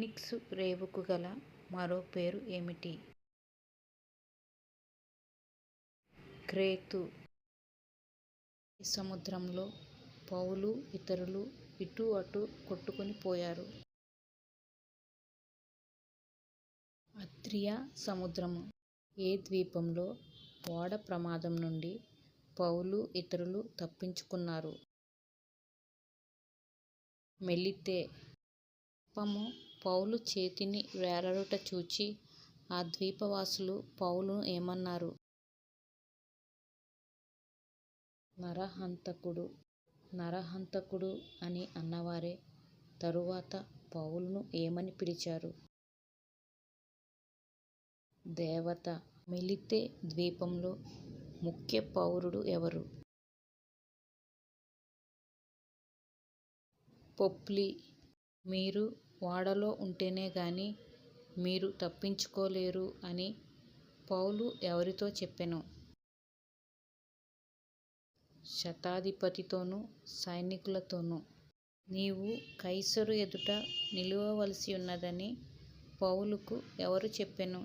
Phoenix రేవుకు గల మరో పేరు ఏమిటి? క్రేతు. ఏ సముద్రంలో పౌలు ఇతరులు ఇటూ అటూ కొట్టుకొని పోయారు? అద్రియా సముద్రము. ఏ ద్వీపంలో ఓడ ప్రమాదం నుండి పౌలు ఇతరులు తప్పించుకున్నారు? మెలితే. సర్పము పౌలు చేతిని వేలాడుట చూచి ఆ ద్వీపవాసులు పౌలును ఏమన్నారు? నరహంతకుడు. నరహంతకుడు అని అన్నవారే తరువాత పౌలును ఏమని పిలిచారు? దేవత. మెలితే ద్వీపంలో ముఖ్య పౌరుడు ఎవరు? పొప్లి. మీరు ఓడలో ఉంటేనే గాని మీరు తప్పించుకోలేరు అని పౌలు ఎవరితో చెప్పెను? శతాధిపతితోనూ సైనికులతోనూ. నీవు కైసరు ఎదుట నిలువవలసి ఉన్నదని పౌలుకు ఎవరు చెప్పెను?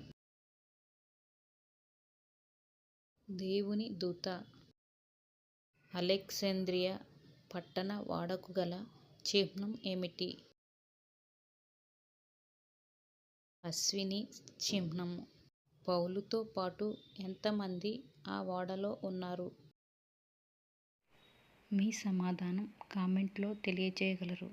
దేవుని దూత. అలెగ్జాంద్రియా పట్టణ ఓడకు గల చిహ్నం ఏమిటి? అశ్విని చిహ్నము. పౌలుతో పాటు ఎంతమంది ఆ ఓడలో ఉన్నారు? మీ సమాధానం కామెంట్లో తెలియజేయగలరు.